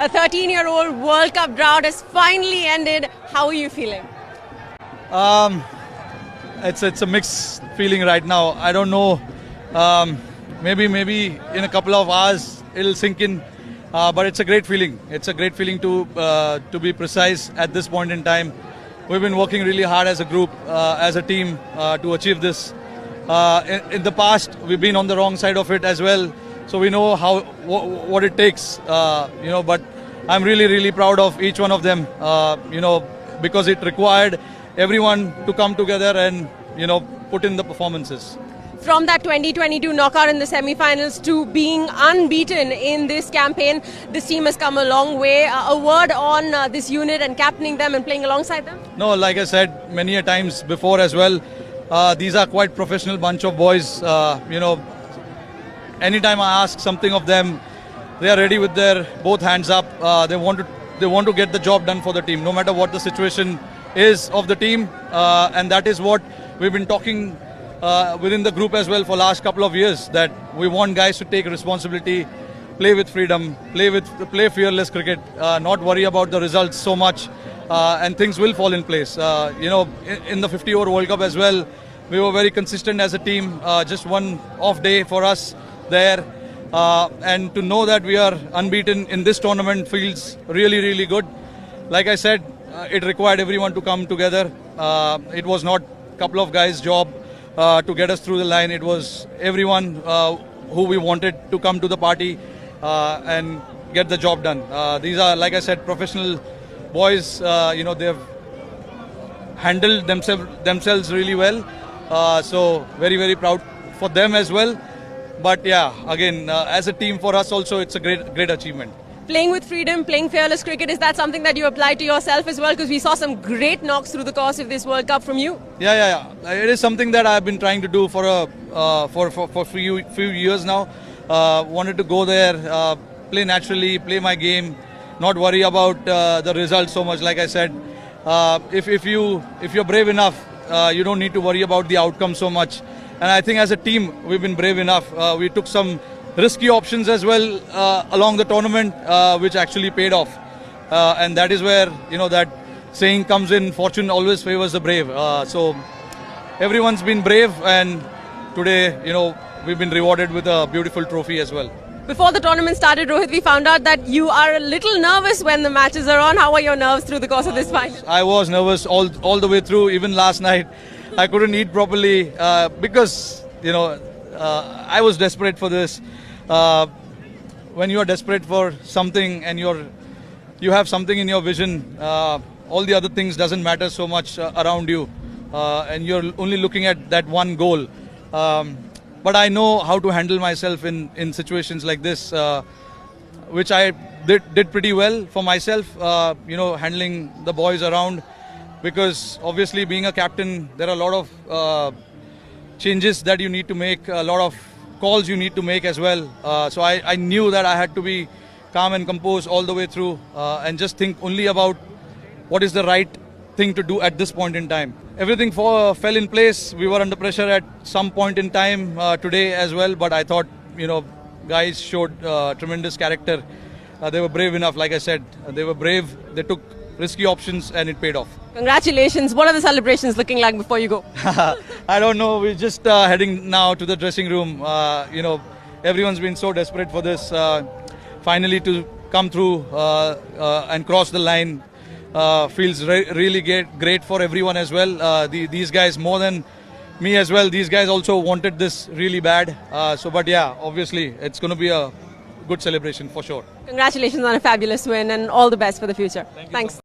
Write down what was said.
A 13-year-old World Cup drought has finally ended. How are you feeling? It's a mixed feeling right now. I don't know. Maybe in a couple of hours it'll sink in. But it's a great feeling. It's a great feeling to be precise at this point in time. We've been working really hard as a group, as a team, to achieve this. In the past, we've been on the wrong side of it as well, so we know what it takes. But I'm really proud of each one of them. Because it required everyone to come together and put in the performances. From that 2022 knockout in the semi-finals to being unbeaten in this campaign, this team has come a long way. A word on this unit and captaining them and playing alongside them? No, like I said many a times before as well, these are quite professional bunch of boys. Anytime I ask something of them, they are ready with their both hands up. They want to get the job done for the team, no matter what the situation is of the team, and that is what we've been talking within the group as well for last couple of years, that we want guys to take responsibility, play with freedom, play fearless cricket, not worry about the results so much, and things will fall in place. In the 50-over World Cup as well, we were very consistent as a team. Just one off day for us there, and to know that we are unbeaten in this tournament feels really good. Like I said, it required everyone to come together. It was not a couple of guys' job to get us through the line. It was everyone who we wanted to come to the party and get the job done. These are, like I said, professional boys. They've handled themselves really well. So very proud for them as well. But yeah, again, as a team for us also, it's a great achievement. Playing with freedom, playing fearless cricket, is that something that you apply to yourself as well? Because we saw some great knocks through the course of this World Cup from you. Yeah. It is something that I've been trying to do for a few years now. Wanted to go there, play naturally, play my game, not worry about the results so much. Like I said, if you're brave enough, you don't need to worry about the outcome so much. And I think as a team, we've been brave enough. We took some risky options as well along the tournament, which actually paid off. And that is where, that saying comes in, fortune always favors the brave. So everyone's been brave, and today, we've been rewarded with a beautiful trophy as well. Before the tournament started, Rohit, we found out that you are a little nervous when the matches are on. How are your nerves through the course of this final? I was nervous all the way through. Even last night, I couldn't eat properly because, I was desperate for this. When you are desperate for something and you have something in your vision, all the other things doesn't matter so much around you, and you're only looking at that one goal. But I know how to handle myself in situations like this, which I did pretty well for myself, handling the boys around, because obviously being a captain, there are a lot of changes that you need to make, a lot of calls you need to make as well. So I knew that I had to be calm and composed all the way through, and just think only about what is the right thing to do at this point in time. Everything fell in place. We were under pressure at some point in time today as well, but I thought, guys showed tremendous character. They were brave enough, like I said. They were brave. They took risky options and it paid off. Congratulations. What are the celebrations looking like before you go? I don't know. We're just heading now to the dressing room. Everyone's been so desperate for this. Finally to come through and cross the line feels really great for everyone as well. These guys, more than me as well, these guys also wanted this really bad. But yeah, obviously it's going to be a good celebration for sure. Congratulations on a fabulous win and all the best for the future. Thanks.